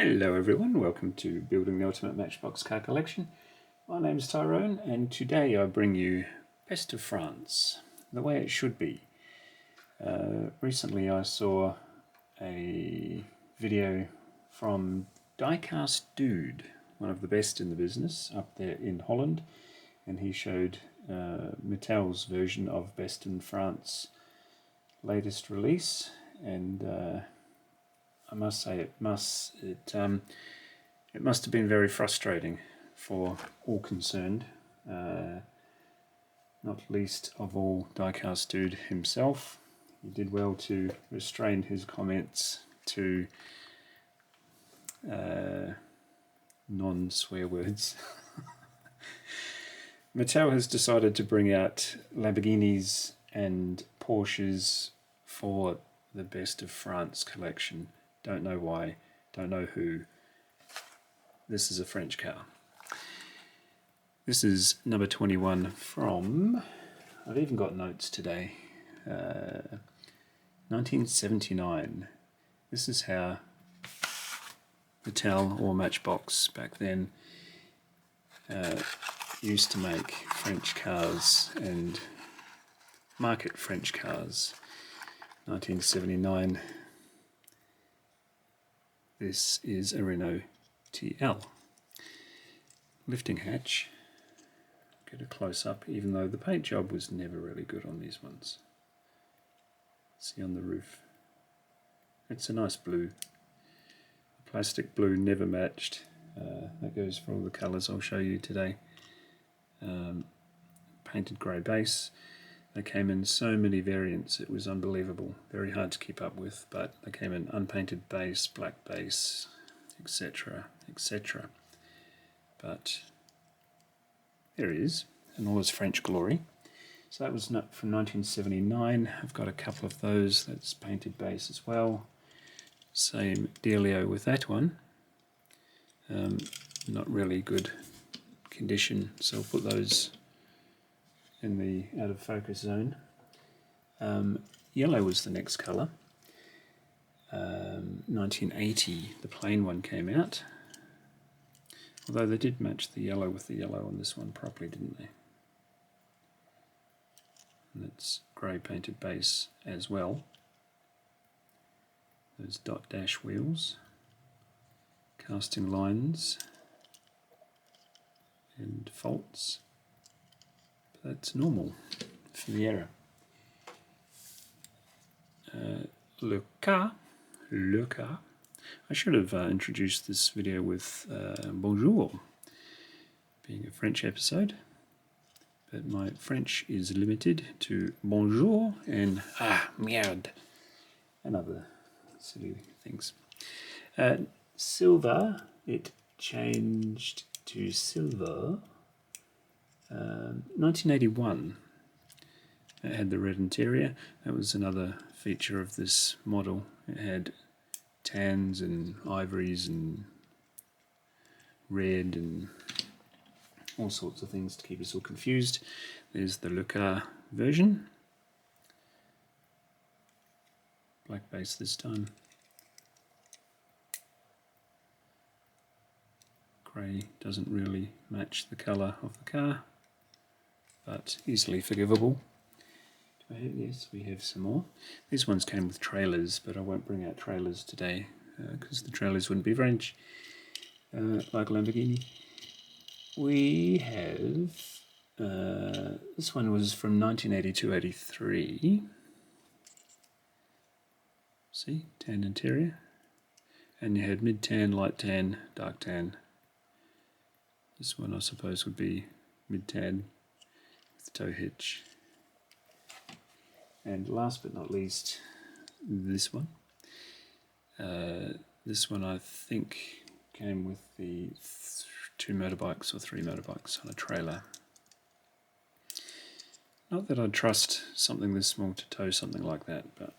Hello everyone, welcome to Building the Ultimate Matchbox Car Collection. My name is Tyrone and today I bring you Best of France, the way it should be. Recently I saw a video from Diecast Dude, one of the best in the business up there in Holland, and he showed Mattel's version of Best in France latest release, and I must say it must have been very frustrating for all concerned, not least of all Diecast Dude himself. He did well to restrain his comments to non-swear words. Mattel has decided to bring out Lamborghinis and Porsches for the Best of France collection. Don't know why, don't know who. This is a French car. This is number 21 from, I've even got notes today, 1979. This is how Mattel or Matchbox back then used to make French cars and market French cars. 1979. This is a Renault TL. Lifting hatch. Get a close up, even though the paint job was never really good on these ones. See on the roof. It's a nice blue. The plastic blue never matched. That goes for all the colours I'll show you today. Painted grey base. They came in so many variants, it was unbelievable, very hard to keep up with, but they came in unpainted base, black base, etc, etc. But there it is, in all its French glory. So that was from 1979. I've got a couple of those. That's painted base as well. Same dealio with that one. Not really good condition, so I'll put those in the out of focus zone. Yellow was the next colour. 1980, the plain one came out. Although they did match the yellow with the yellow on this one properly, didn't they? And it's grey painted base as well. Those dot dash wheels, casting lines and faults. That's normal for the era. Le car. I should have introduced this video with bonjour, being a French episode, but my French is limited to bonjour and merde, and other silly things. Silver, it changed to silver. 1981, it had the red interior. That was another feature of this model. It had tans and ivories and red and all sorts of things to keep us all confused. There's the Le Car version. Black base this time. Grey doesn't really match the colour of the car, but easily forgivable. Yes, we have some more. These ones came with trailers, but I won't bring out trailers today because the trailers wouldn't be French, like Lamborghini. We have, this one was from 1982-83. See, tan interior. And you had mid-tan, light tan, dark tan. This one I suppose would be mid-tan with tow hitch. And last but not least, this one. This one I think came with the 2 motorbikes or 3 motorbikes on a trailer. Not that I'd trust something this small to tow something like that, but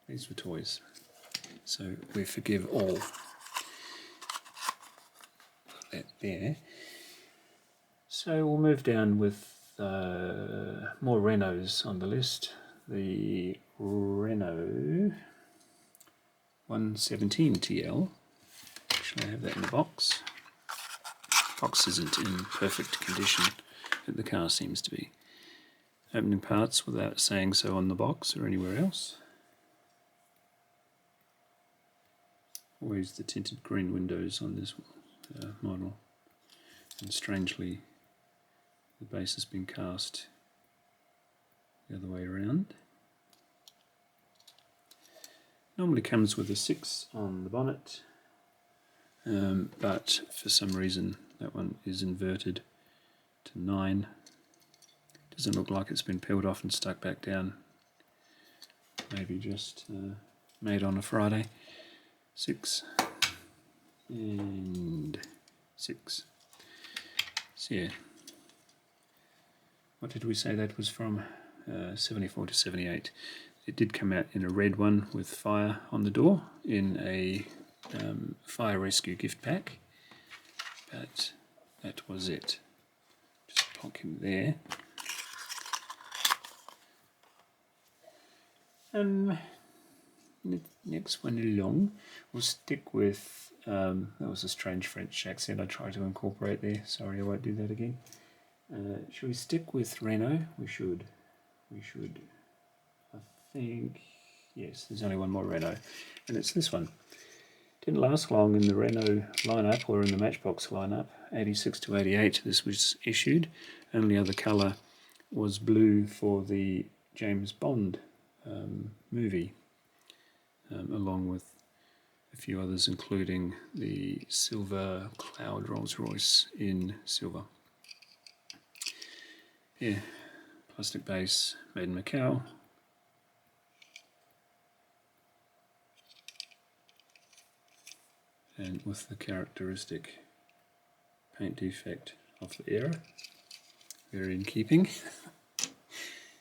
these were toys. So we forgive all. Put that there. So we'll move down with more Renaults on the list. The Renault 117 TL. Actually, I have that in the box. The box isn't in perfect condition, but the car seems to be. Opening parts without saying so on the box or anywhere else. Always the tinted green windows on this model. And strangely, the base has been cast the other way around. Normally comes with a 6 on the bonnet, but for some reason that one is inverted to 9. Doesn't look like it's been peeled off and stuck back down. Maybe just made on a Friday. 6 and 6. So yeah, what did we say that was from? 74 to 78. It did come out in a red one with fire on the door in a fire rescue gift pack, but that was it. Just pop him there. Next one along, we'll stick with, that was a strange French accent I tried to incorporate there, sorry I won't do that again. Should we stick with Renault? We should, I think, yes, there's only one more Renault, and it's this one. Didn't last long in the Renault lineup or in the Matchbox lineup, 86 to 88 this was issued. Only other colour was blue for the James Bond movie, along with a few others including the silver Cloud Rolls Royce in silver. Yeah, plastic base, made in Macau. And with the characteristic paint defect of the era, very in keeping.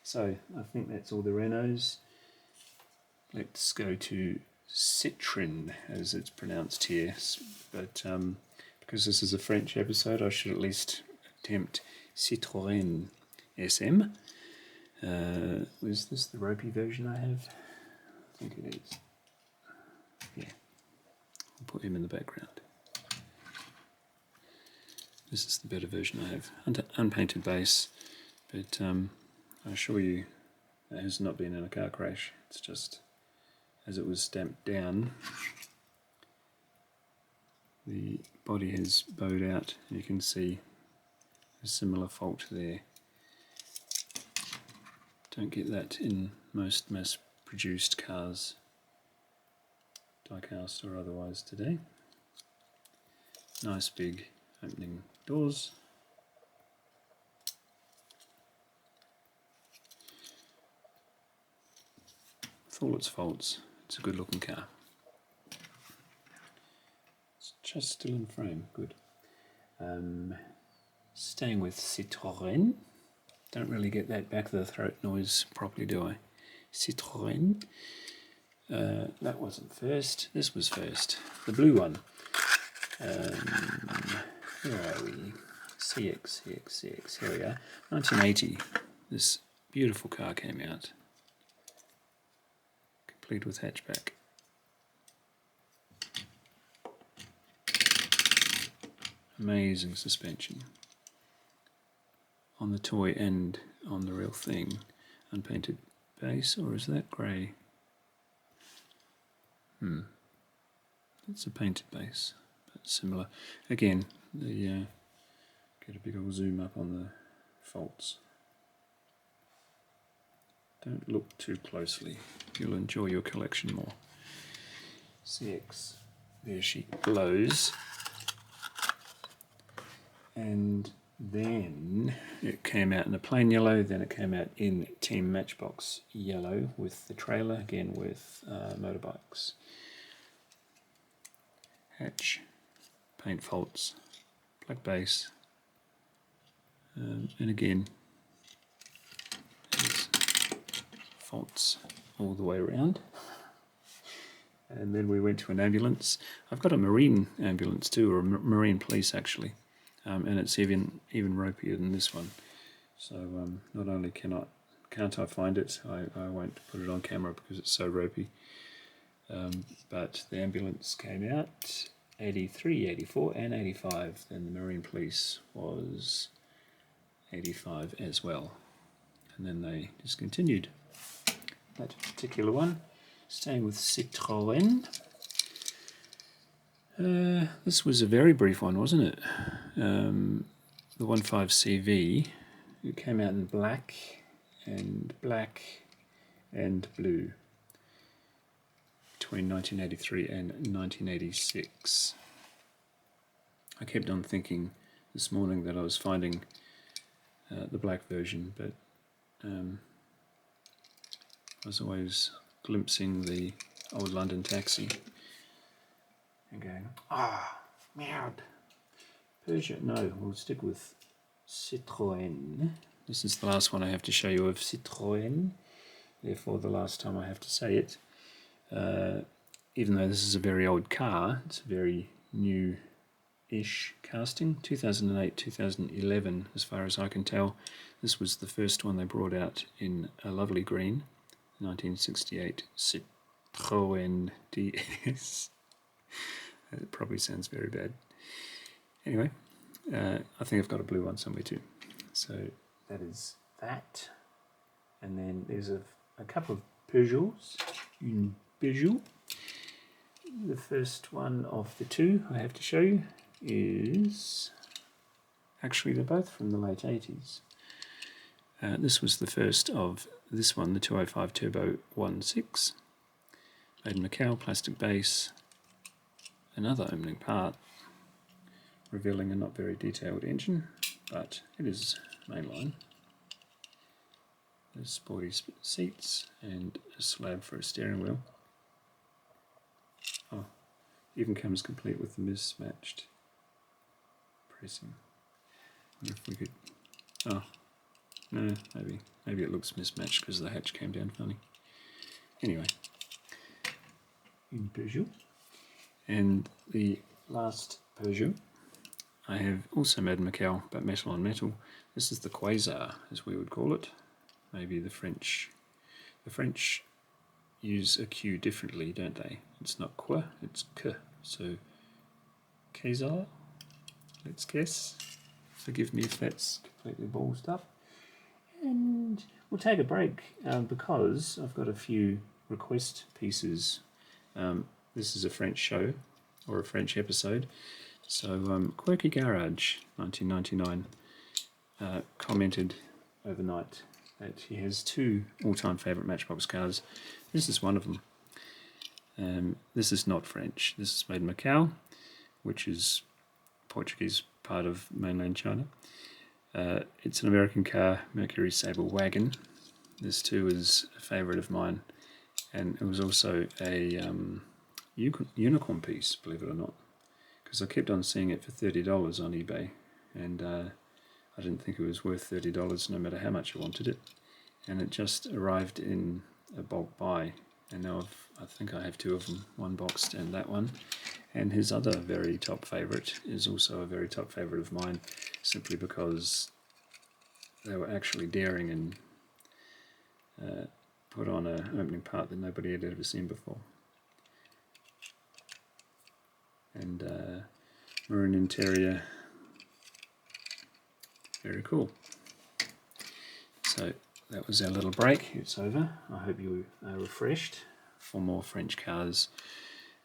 So I think that's all the Renaults. Let's go to Citroen, as it's pronounced here, but because this is a French episode, I should at least attempt Citroen SM. Is this the ropey version I have? I think it is. Yeah, I'll put him in the background. This is the better version I have. Unpainted base, but I assure you that has not been in a car crash. It's just, as it was stamped down, the body has bowed out, and you can see a similar fault there. Don't get that in most mass-produced cars, die-cast or otherwise today. Nice big opening doors. With all its faults, it's a good looking car. It's just still in frame, good. Staying with Citroen. Don't really get that back of the throat noise properly, do I? Citroen. That wasn't first, this was first. The blue one. Where are we? Cxx, here we are. 1980, this beautiful car came out. Complete with hatchback. Amazing suspension. On the toy and on the real thing. Unpainted base, or is that grey? It's a painted base, but similar. Again, the get a big old zoom up on the faults. Don't look too closely, you'll enjoy your collection more. Cxx, there she glows. And then it came out in a plain yellow, then it came out in Team Matchbox yellow with the trailer, again with motorbikes. Hatch, paint faults, black base, and again, there's faults all the way around. And then we went to an ambulance. I've got a marine ambulance too, or a marine police actually. And it's even ropier than this one. So not only can't I find it, I won't put it on camera because it's so ropey. but the ambulance came out 83, 84 and 85. Then the Marine Police was 85 as well. And then they discontinued that particular one. Staying with Citroen. This was a very brief one, wasn't it? The 15CV. It came out in black and blue between 1983 and 1986. I kept on thinking this morning that I was finding the black version, but I was always glimpsing the old London taxi and going, meowed. Peugeot, no, we'll stick with Citroen. This is the last one I have to show you of Citroen, therefore the last time I have to say it. Even though this is a very old car, it's a very new-ish casting. 2008, 2011, as far as I can tell. This was the first one they brought out in a lovely green, 1968 Citroen DS. It probably sounds very bad. Anyway, I think I've got a blue one somewhere too. So that is that. And then there's a couple of Peugeots. Une Peugeot. The first one of the two I have to show you is... Actually, they're both from the late 80s. This was the first of this one, the 205 Turbo 1.6. Made in Mattel, plastic base. Another opening part, revealing a not very detailed engine, but it is mainline. There's sporty seats and a slab for a steering wheel. Oh, even comes complete with the mismatched pressing. I wonder if we could... Oh, no, maybe it looks mismatched because the hatch came down funny. Anyway, in Peugeot. And the last Peugeot I have also made in Mattel, but metal on metal. This is the Quasar, as we would call it. Maybe the French use a Q differently, don't they? It's not Qua, it's K. So Quasar, let's guess. Forgive me if that's completely ballsed up. And we'll take a break because I've got a few request pieces. This is a French show, or a French episode. So Quirky Garage, 1999, commented overnight that he has two all-time favourite Matchbox cars. This is one of them. This is not French. This is made in Macau, which is Portuguese part of mainland China. It's an American car, Mercury Sable wagon. This too is a favourite of mine, and it was also a unicorn piece, believe it or not, because I kept on seeing it for $30 on eBay, and I didn't think it was worth $30 no matter how much I wanted it, and it just arrived in a bulk buy, and now I think I have two of them, one boxed and that one. And his other very top favourite is also a very top favourite of mine, simply because they were actually daring and put on an opening part that nobody had ever seen before. And maroon interior, very cool. So that was our little break. It's over. I hope you are refreshed for more French cars.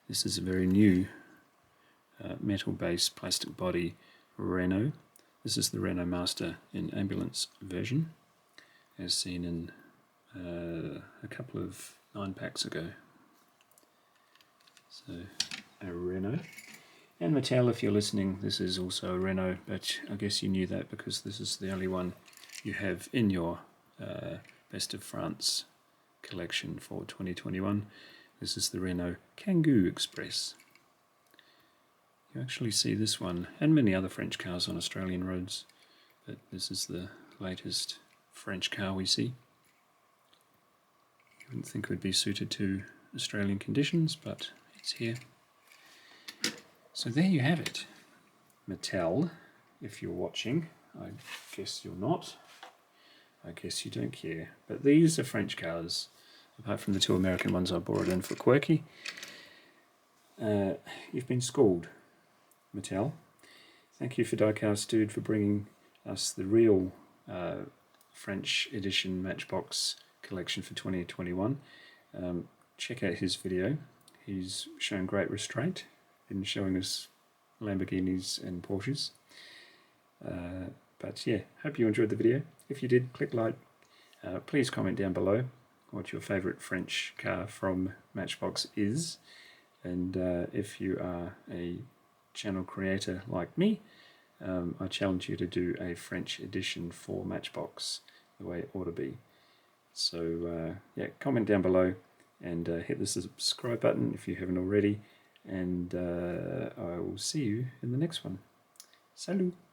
This is a very new metal-based plastic body Renault. This is the Renault Master in ambulance version, as seen in a couple of 9-packs ago. So a Renault. And Mattel, if you're listening, this is also a Renault, but I guess you knew that because this is the only one you have in your Best of France collection for 2021. This is the Renault Kangoo Express. You actually see this one and many other French cars on Australian roads, but this is the latest French car we see. You wouldn't think it would be suited to Australian conditions, but it's here. So there you have it. Mattel, if you're watching, I guess you're not. I guess you don't care. But these are French cars. apart from the 2 American ones I brought in for quirky. You've been schooled, Mattel. Thank you for Diecast Dude for bringing us the real French edition Matchbox collection for 2021. Check out his video. He's shown great restraint in showing us Lamborghinis and Porsches. But yeah, hope you enjoyed the video. If you did, click like. Please comment down below what your favourite French car from Matchbox is. And if you are a channel creator like me, I challenge you to do a French edition for Matchbox the way it ought to be. So yeah, comment down below and hit the subscribe button if you haven't already, and I will see you in the next one. Salut!